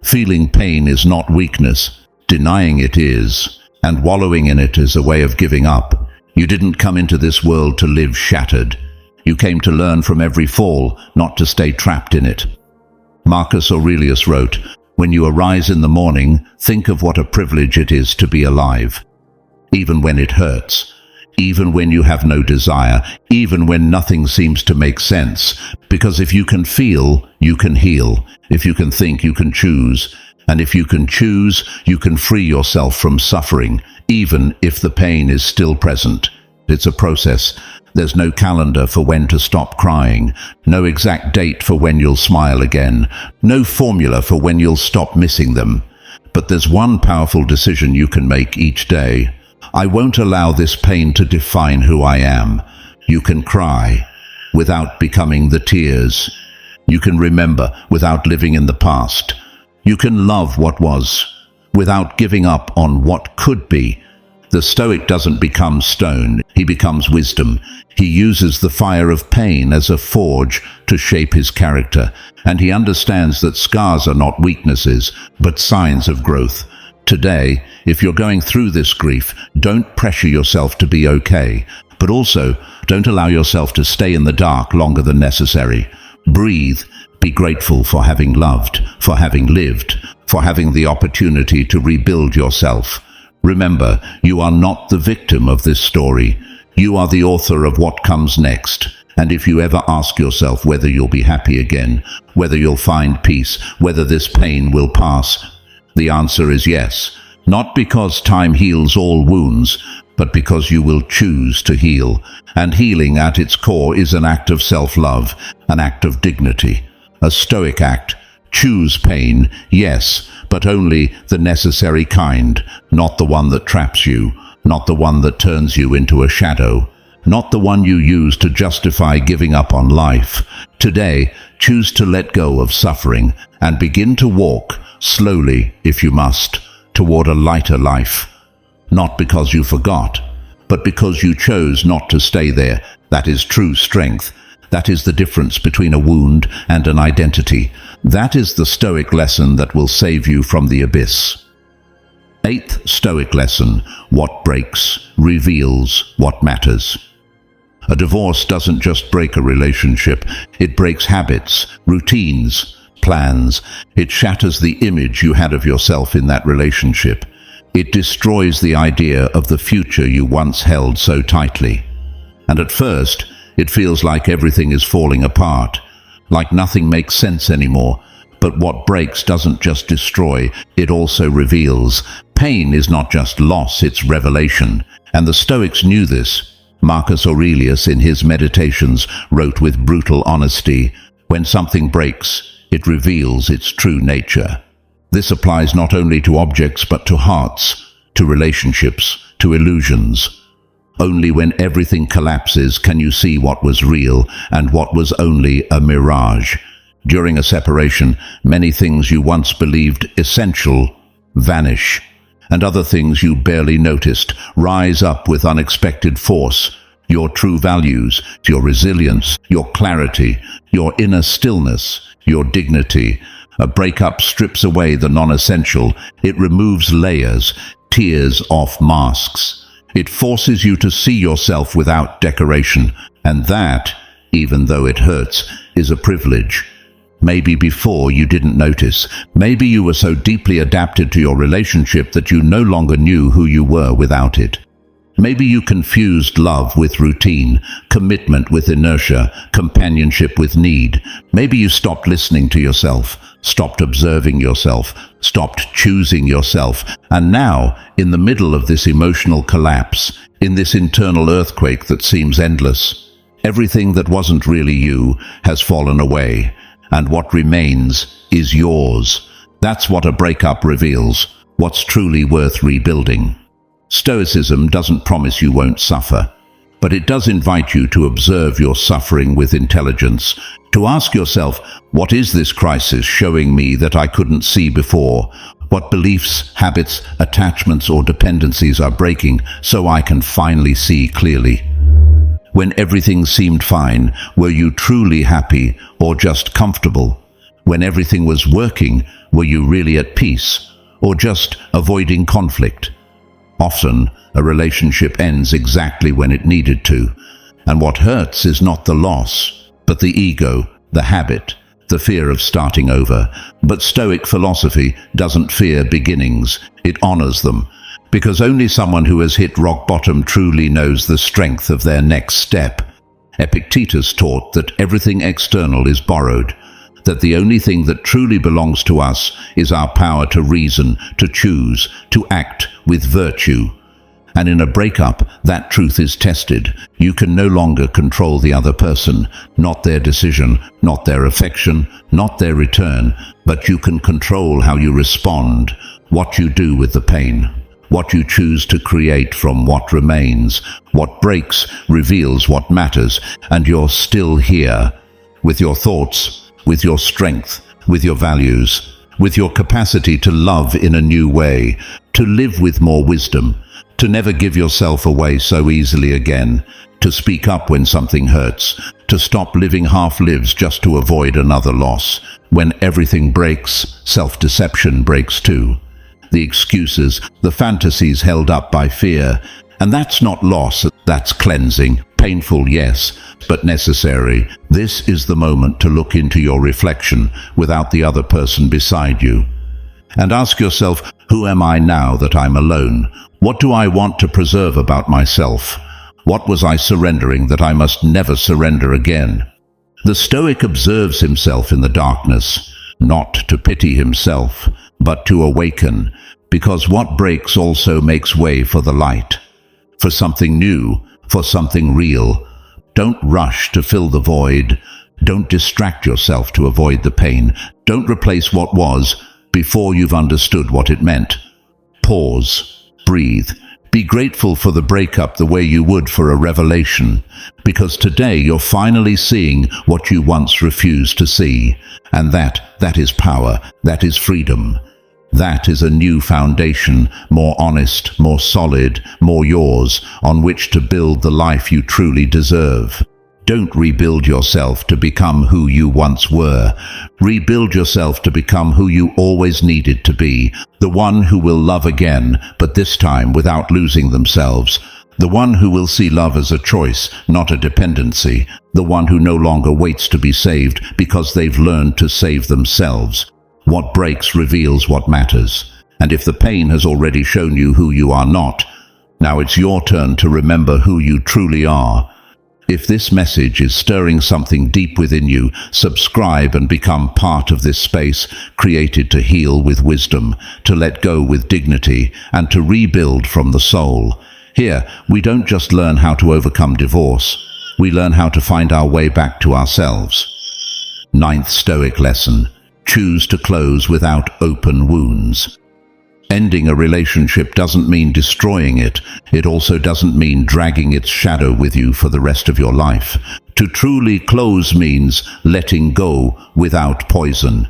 Feeling pain is not weakness, denying it is, and wallowing in it is a way of giving up. You didn't come into this world to live shattered. You came to learn from every fall, not to stay trapped in it. Marcus Aurelius wrote, "When you arise in the morning, think of what a privilege it is to be alive. Even when it hurts, even when you have no desire, even when nothing seems to make sense. Because if you can feel, you can heal. If you can think, you can choose. And if you can choose, you can free yourself from suffering, even if the pain is still present." It's a process. There's no calendar for when to stop crying, no exact date for when you'll smile again, no formula for when you'll stop missing them. But there's one powerful decision you can make each day. I won't allow this pain to define who I am. You can cry without becoming the tears. You can remember without living in the past. You can love what was without giving up on what could be. The Stoic doesn't become stone, he becomes wisdom. He uses the fire of pain as a forge to shape his character, and he understands that scars are not weaknesses, but signs of growth. Today, if you're going through this grief, don't pressure yourself to be okay, but also don't allow yourself to stay in the dark longer than necessary. Breathe, be grateful for having loved, for having lived, for having the opportunity to rebuild yourself. Remember, you are not the victim of this story. You are the author of what comes next. And if you ever ask yourself whether you'll be happy again, whether you'll find peace, whether this pain will pass, the answer is yes. Not because time heals all wounds, but because you will choose to heal. And healing at its core is an act of self-love, an act of dignity, a Stoic act. Choose pain, yes, but only the necessary kind, not the one that traps you, not the one that turns you into a shadow, not the one you use to justify giving up on life. Today, choose to let go of suffering and begin to walk, slowly if you must, toward a lighter life. Not because you forgot, but because you chose not to stay there. That is true strength. That is the difference between a wound and an identity. That is the Stoic lesson that will save you from the abyss. Eighth Stoic lesson: what breaks reveals what matters. A divorce doesn't just break a relationship, it breaks habits, routines, plans. It shatters the image you had of yourself in that relationship. It destroys the idea of the future you once held so tightly. And at first, it feels like everything is falling apart, like nothing makes sense anymore. But what breaks doesn't just destroy, it also reveals. Pain is not just loss, it's revelation. And the Stoics knew this. Marcus Aurelius, in his Meditations, wrote with brutal honesty, "When something breaks, it reveals its true nature." This applies not only to objects but to hearts, to relationships, to illusions. Only when everything collapses can you see what was real and what was only a mirage. During a separation, many things you once believed essential vanish, and other things you barely noticed rise up with unexpected force. Your true values, your resilience, your clarity, your inner stillness, your dignity. A breakup strips away the non-essential. It removes layers, tears off masks. It forces you to see yourself without decoration. And that, even though it hurts, is a privilege. Maybe before you didn't notice. Maybe you were so deeply adapted to your relationship that you no longer knew who you were without it. Maybe you confused love with routine, commitment with inertia, companionship with need. Maybe you stopped listening to yourself, stopped observing yourself, stopped choosing yourself. And now, in the middle of this emotional collapse, in this internal earthquake that seems endless, everything that wasn't really you has fallen away. And what remains is yours. That's what a breakup reveals, what's truly worth rebuilding. Stoicism doesn't promise you won't suffer, but it does invite you to observe your suffering with intelligence, to ask yourself, what is this crisis showing me that I couldn't see before? What beliefs, habits, attachments, or dependencies are breaking so I can finally see clearly? When everything seemed fine, were you truly happy or just comfortable? When everything was working, were you really at peace or just avoiding conflict? Often, a relationship ends exactly when it needed to, and what hurts is not the loss, but the ego, the habit, the fear of starting over. But Stoic philosophy doesn't fear beginnings, it honors them. Because only someone who has hit rock bottom truly knows the strength of their next step. Epictetus taught that everything external is borrowed, that the only thing that truly belongs to us is our power to reason, to choose, to act with virtue. And in a breakup, that truth is tested. You can no longer control the other person, not their decision, not their affection, not their return, but you can control how you respond, what you do with the pain. What you choose to create from what remains. What breaks reveals what matters, and you're still here, with your thoughts, with your strength, with your values, with your capacity to love in a new way, to live with more wisdom, to never give yourself away so easily again, to speak up when something hurts, to stop living half-lives just to avoid another loss. When everything breaks, self-deception breaks too. The excuses, the fantasies held up by fear. And that's not loss, that's cleansing. Painful, yes, but necessary. This is the moment to look into your reflection without the other person beside you. And ask yourself, who am I now that I'm alone? What do I want to preserve about myself? What was I surrendering that I must never surrender again? The Stoic observes himself in the darkness, not to pity himself, but to awaken, because what breaks also makes way for the light, for something new, for something real. Don't rush to fill the void. Don't distract yourself to avoid the pain. Don't replace what was before you've understood what it meant. Pause. Breathe. Be grateful for the breakup the way you would for a revelation, because today you're finally seeing what you once refused to see. And that is power. That is freedom. That is a new foundation, more honest, more solid, more yours, on which to build the life you truly deserve. Don't rebuild yourself to become who you once were. Rebuild yourself to become who you always needed to be, the one who will love again, but this time without losing themselves. The one who will see love as a choice, not a dependency. The one who no longer waits to be saved because they've learned to save themselves. What breaks reveals what matters. And if the pain has already shown you who you are not, now it's your turn to remember who you truly are. If this message is stirring something deep within you, subscribe and become part of this space created to heal with wisdom, to let go with dignity, and to rebuild from the soul. Here, we don't just learn how to overcome divorce, we learn how to find our way back to ourselves. Ninth Stoic lesson: choose to close without open wounds. Ending a relationship doesn't mean destroying it. It also doesn't mean dragging its shadow with you for the rest of your life. To truly close means letting go without poison,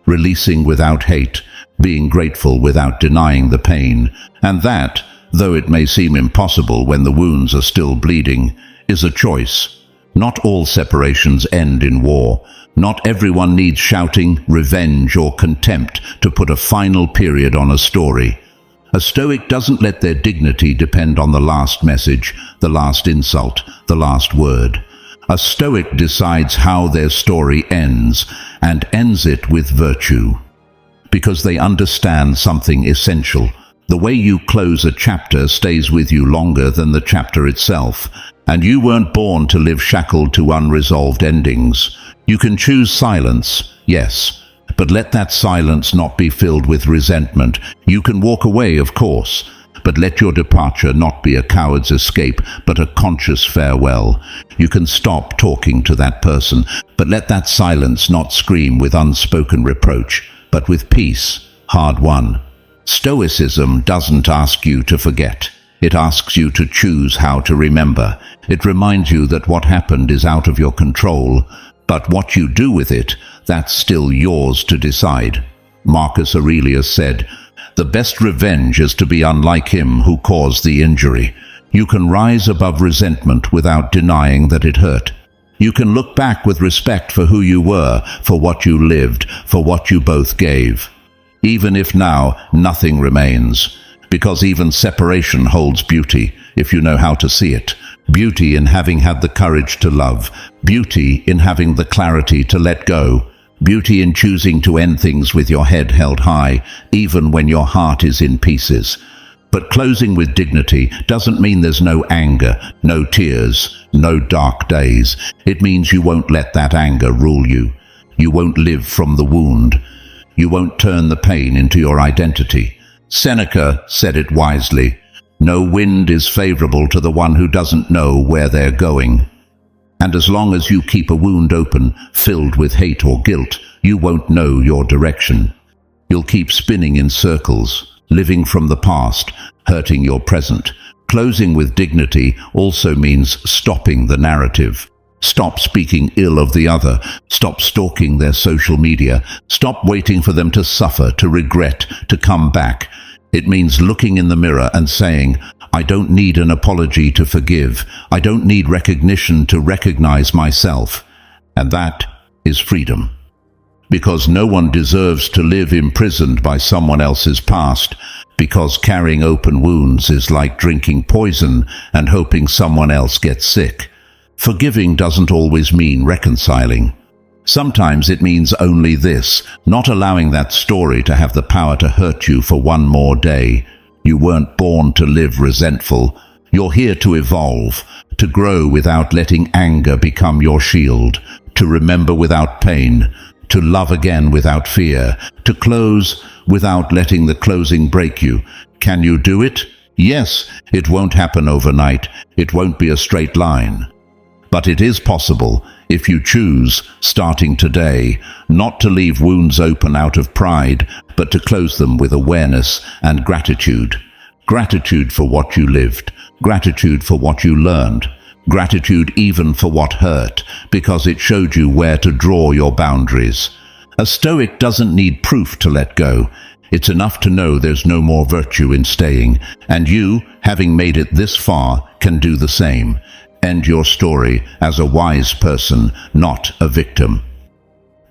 releasing without hate, being grateful without denying the pain. And that, though it may seem impossible when the wounds are still bleeding, is a choice. Not all separations end in war. Not everyone needs shouting, revenge, or contempt to put a final period on a story. A Stoic doesn't let their dignity depend on the last message, the last insult, the last word. A Stoic decides how their story ends, and ends it with virtue. Because they understand something essential. The way you close a chapter stays with you longer than the chapter itself, and you weren't born to live shackled to unresolved endings. You can choose silence, yes, but let that silence not be filled with resentment. You can walk away, of course, but let your departure not be a coward's escape, but a conscious farewell. You can stop talking to that person, but let that silence not scream with unspoken reproach, but with peace, hard-won. Stoicism doesn't ask you to forget. It asks you to choose how to remember. It reminds you that what happened is out of your control, but what you do with it, that's still yours to decide. Marcus Aurelius said, "The best revenge is to be unlike him who caused the injury." You can rise above resentment without denying that it hurt. You can look back with respect for who you were, for what you lived, for what you both gave. Even if now nothing remains, because even separation holds beauty, if you know how to see it. Beauty in having had the courage to love. Beauty in having the clarity to let go. Beauty in choosing to end things with your head held high, even when your heart is in pieces. But closing with dignity doesn't mean there's no anger, no tears, no dark days. It means you won't let that anger rule you. You won't live from the wound. You won't turn the pain into your identity. Seneca said it wisely. No wind is favorable to the one who doesn't know where they're going. And as long as you keep a wound open, filled with hate or guilt, you won't know your direction. You'll keep spinning in circles, living from the past, hurting your present. Closing with dignity also means stopping the narrative. Stop speaking ill of the other. Stop stalking their social media. Stop waiting for them to suffer, to regret, to come back. It means looking in the mirror and saying, I don't need an apology to forgive. I don't need recognition to recognize myself. And that is freedom. Because no one deserves to live imprisoned by someone else's past, because carrying open wounds is like drinking poison and hoping someone else gets sick. Forgiving doesn't always mean reconciling. Sometimes it means only this, not allowing that story to have the power to hurt you for one more day. You weren't born to live resentful. You're here to evolve, to grow without letting anger become your shield, to remember without pain, to love again without fear, to close without letting the closing break you. Can you do it? Yes, it won't happen overnight. It won't be a straight line. But it is possible if you choose, starting today, not to leave wounds open out of pride, but to close them with awareness and gratitude. Gratitude for what you lived, gratitude for what you learned, gratitude even for what hurt, because it showed you where to draw your boundaries. A Stoic doesn't need proof to let go. It's enough to know there's no more virtue in staying, and you, having made it this far, can do the same. End your story as a wise person, not a victim.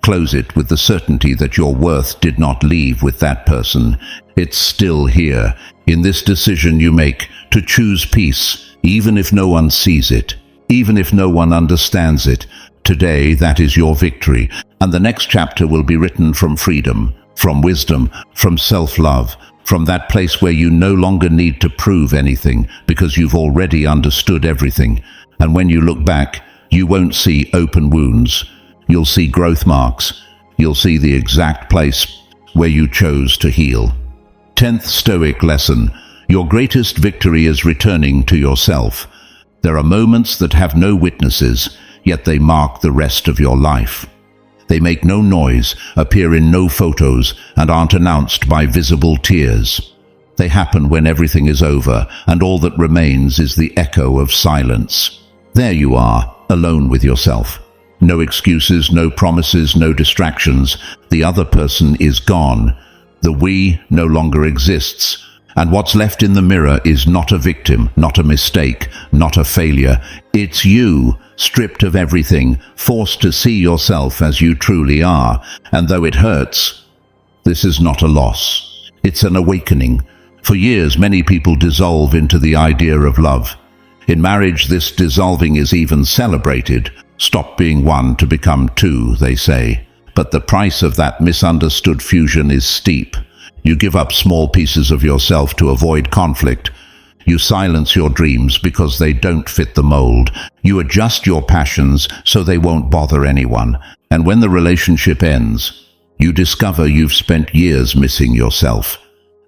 Close it with the certainty that your worth did not leave with that person. It's still here, in this decision you make to choose peace, even if no one sees it, even if no one understands it. Today, that is your victory, and the next chapter will be written from freedom, from wisdom, from self-love, from that place where you no longer need to prove anything because you've already understood everything. And when you look back, you won't see open wounds. You'll see growth marks. You'll see the exact place where you chose to heal. 10th Stoic lesson. Your greatest victory is returning to yourself. There are moments that have no witnesses, yet they mark the rest of your life. They make no noise, appear in no photos, and aren't announced by visible tears. They happen when everything is over, and all that remains is the echo of silence. There you are, alone with yourself. No excuses, no promises, no distractions. The other person is gone. The we no longer exists. And what's left in the mirror is not a victim, not a mistake, not a failure. It's you, stripped of everything, forced to see yourself as you truly are. And though it hurts, this is not a loss. It's an awakening. For years, many people dissolve into the idea of love. In marriage, this dissolving is even celebrated. Stop being one to become two, they say. But the price of that misunderstood fusion is steep. You give up small pieces of yourself to avoid conflict. You silence your dreams because they don't fit the mold. You adjust your passions so they won't bother anyone. And when the relationship ends, you discover you've spent years missing yourself.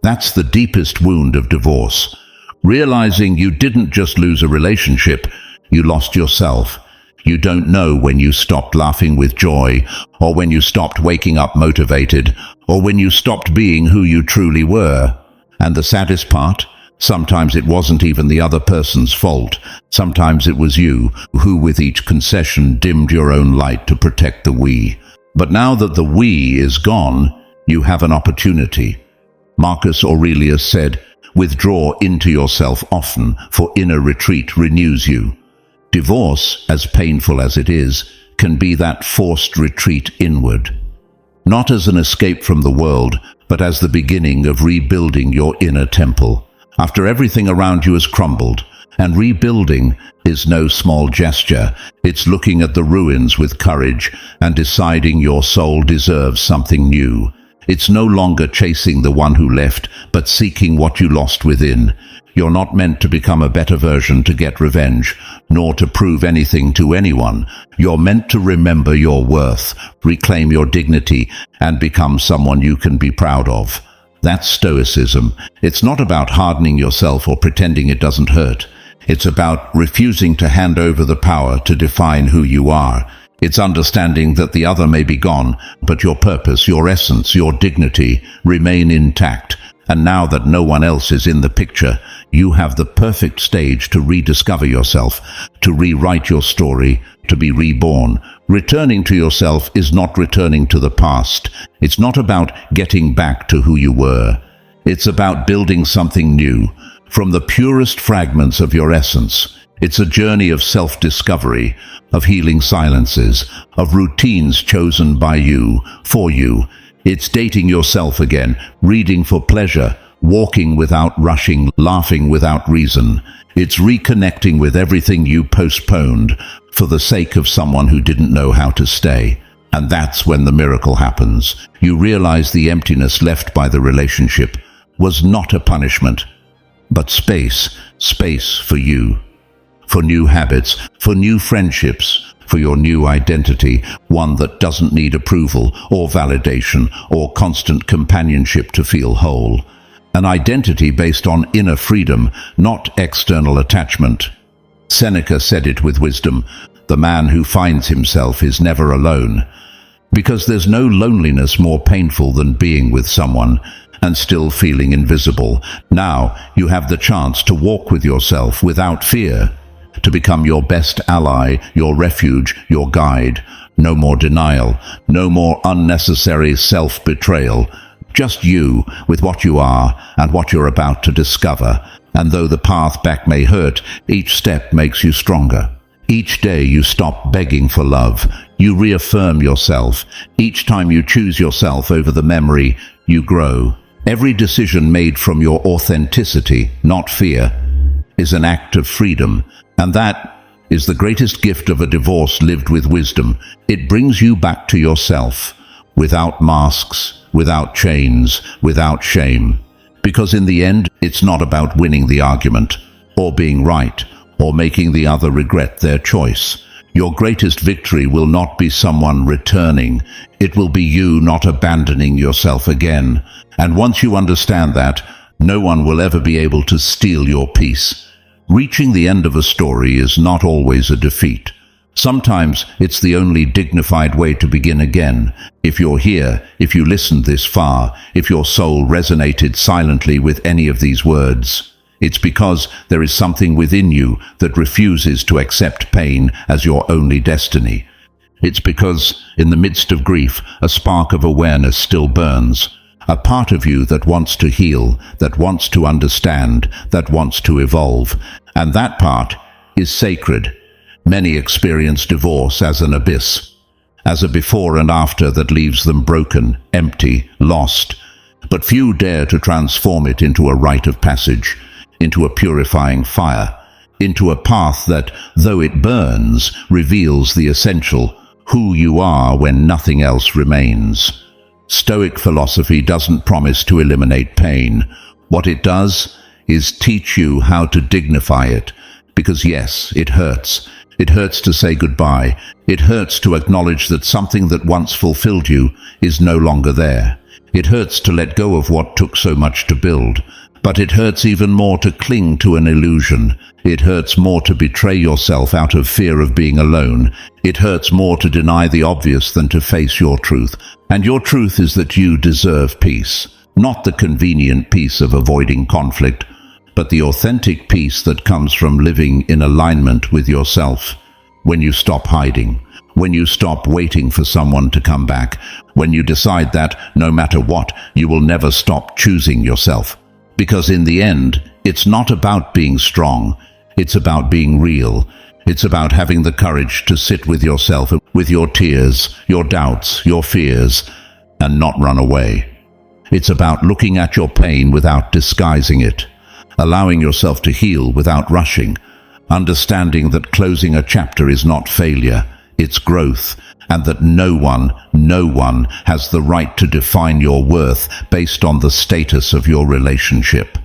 That's the deepest wound of divorce. Realizing you didn't just lose a relationship, you lost yourself. You don't know when you stopped laughing with joy, or when you stopped waking up motivated, or when you stopped being who you truly were. And the saddest part? Sometimes it wasn't even the other person's fault. Sometimes it was you, who with each concession dimmed your own light to protect the we. But now that the we is gone, you have an opportunity. Marcus Aurelius said, "Withdraw into yourself often, for inner retreat renews you." Divorce, as painful as it is, can be that forced retreat inward. Not as an escape from the world, but as the beginning of rebuilding your inner temple. After everything around you has crumbled, and rebuilding is no small gesture. It's looking at the ruins with courage and deciding your soul deserves something new. It's no longer chasing the one who left, but seeking what you lost within. You're not meant to become a better version to get revenge, nor to prove anything to anyone. You're meant to remember your worth, reclaim your dignity, and become someone you can be proud of. That's Stoicism. It's not about hardening yourself or pretending it doesn't hurt. It's about refusing to hand over the power to define who you are. It's understanding that the other may be gone, but your purpose, your essence, your dignity remain intact. And now that no one else is in the picture, you have the perfect stage to rediscover yourself, to rewrite your story, to be reborn. Returning to yourself is not returning to the past. It's not about getting back to who you were. It's about building something new, from the purest fragments of your essence. It's a journey of self-discovery, of healing silences, of routines chosen by you, for you. It's dating yourself again, reading for pleasure, walking without rushing, laughing without reason. It's reconnecting with everything you postponed for the sake of someone who didn't know how to stay. And that's when the miracle happens. You realize the emptiness left by the relationship was not a punishment, but space for you, for new habits, for new friendships, for your new identity, one that doesn't need approval or validation or constant companionship to feel whole. An identity based on inner freedom, not external attachment. Seneca said it with wisdom, "The man who finds himself is never alone." Because there's no loneliness more painful than being with someone and still feeling invisible. Now you have the chance to walk with yourself without fear, to become your best ally, your refuge, your guide. No more denial, no more unnecessary self-betrayal. Just you with what you are and what you're about to discover. And though the path back may hurt, each step makes you stronger. Each day you stop begging for love. You reaffirm yourself. Each time you choose yourself over the memory, you grow. Every decision made from your authenticity, not fear, is an act of freedom. And that is the greatest gift of a divorce lived with wisdom. It brings you back to yourself, without masks, without chains, without shame. Because in the end, it's not about winning the argument, or being right, or making the other regret their choice. Your greatest victory will not be someone returning. It will be you not abandoning yourself again. And once you understand that, no one will ever be able to steal your peace. Reaching the end of a story is not always a defeat. Sometimes it's the only dignified way to begin again. If you're here, if you listened this far, if your soul resonated silently with any of these words, it's because there is something within you that refuses to accept pain as your only destiny. It's because, in the midst of grief, a spark of awareness still burns. A part of you that wants to heal, that wants to understand, that wants to evolve. And that part is sacred. Many experience divorce as an abyss, as a before and after that leaves them broken, empty, lost. But few dare to transform it into a rite of passage, into a purifying fire, into a path that, though it burns, reveals the essential, who you are when nothing else remains. Stoic philosophy doesn't promise to eliminate pain. What it does is teach you how to dignify it, because yes, it hurts. It hurts to say goodbye. It hurts to acknowledge that something that once fulfilled you is no longer there. It hurts to let go of what took so much to build. But it hurts even more to cling to an illusion. It hurts more to betray yourself out of fear of being alone. It hurts more to deny the obvious than to face your truth. And your truth is that you deserve peace. Not the convenient peace of avoiding conflict, but the authentic peace that comes from living in alignment with yourself. When you stop hiding, when you stop waiting for someone to come back, when you decide that, no matter what, you will never stop choosing yourself. Because in the end, it's not about being strong, it's about being real. It's about having the courage to sit with yourself, with your tears, your doubts, your fears, and not run away. It's about looking at your pain without disguising it, allowing yourself to heal without rushing, understanding that closing a chapter is not failure, it's growth, and that no one has the right to define your worth based on the status of your relationship.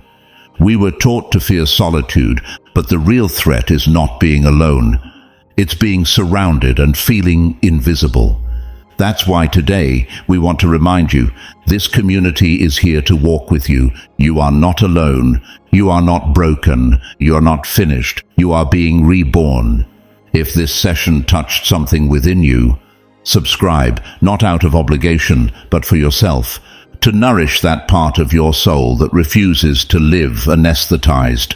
We were taught to fear solitude, but the real threat is not being alone. It's being surrounded and feeling invisible. That's why today we want to remind you, this community is here to walk with you. You are not alone. You are not broken. You are not finished. You are being reborn. If this session touched something within you, subscribe, not out of obligation, but for yourself, to nourish that part of your soul that refuses to live anesthetized,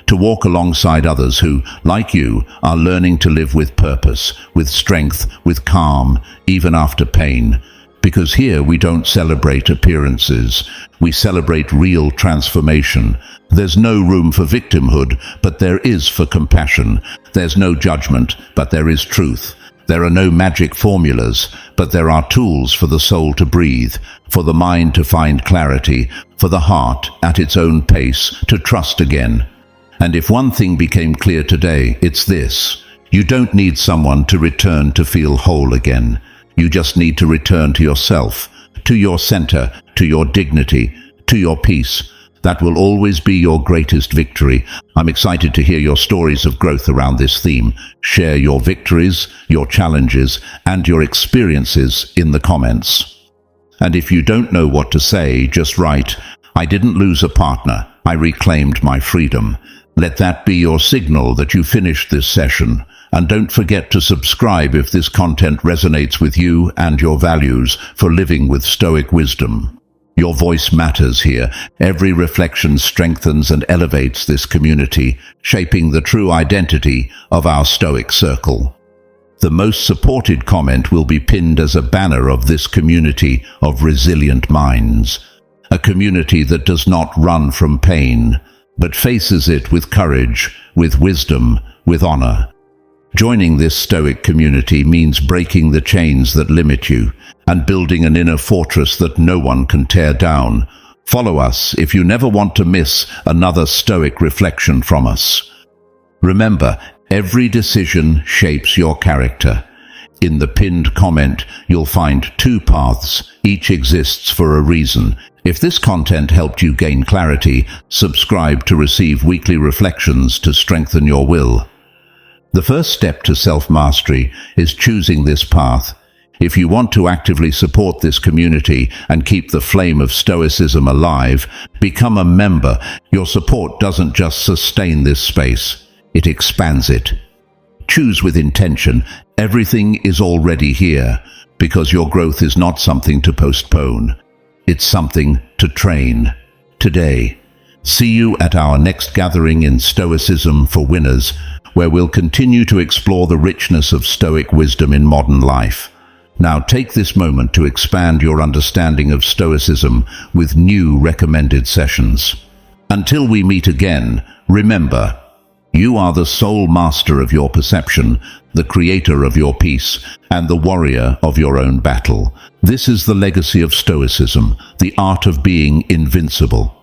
to walk alongside others who, like you, are learning to live with purpose, with strength, with calm, even after pain. Because here we don't celebrate appearances, we celebrate real transformation. There's no room for victimhood, but there is for compassion. There's no judgment, but there is truth. There are no magic formulas, but there are tools for the soul to breathe, for the mind to find clarity, for the heart, at its own pace, to trust again. And if one thing became clear today, it's this: you don't need someone to return to feel whole again. You just need to return to yourself, to your center, to your dignity, to your peace. That will always be your greatest victory. I'm excited to hear your stories of growth around this theme. Share your victories, your challenges, and your experiences in the comments. And if you don't know what to say, just write, "I didn't lose a partner. I reclaimed my freedom." Let that be your signal that you finished this session. And don't forget to subscribe if this content resonates with you and your values for living with Stoic wisdom. Your voice matters here. Every reflection strengthens and elevates this community, shaping the true identity of our Stoic circle. The most supported comment will be pinned as a banner of this community of resilient minds. A community that does not run from pain, but faces it with courage, with wisdom, with honor. Joining this Stoic community means breaking the chains that limit you and building an inner fortress that no one can tear down. Follow us if you never want to miss another Stoic reflection from us. Remember, every decision shapes your character. In the pinned comment, you'll find 2 paths. Each exists for a reason. If this content helped you gain clarity, subscribe to receive weekly reflections to strengthen your will. The first step to self-mastery is choosing this path. If you want to actively support this community and keep the flame of Stoicism alive, become a member. Your support doesn't just sustain this space, it expands it. Choose with intention. Everything is already here, because your growth is not something to postpone. It's something to train today. See you at our next gathering in Stoicism for Winners, where we'll continue to explore the richness of Stoic wisdom in modern life. Now take this moment to expand your understanding of Stoicism with new recommended sessions. Until we meet again, remember, you are the sole master of your perception, the creator of your peace, and the warrior of your own battle. This is the legacy of Stoicism, the art of being invincible.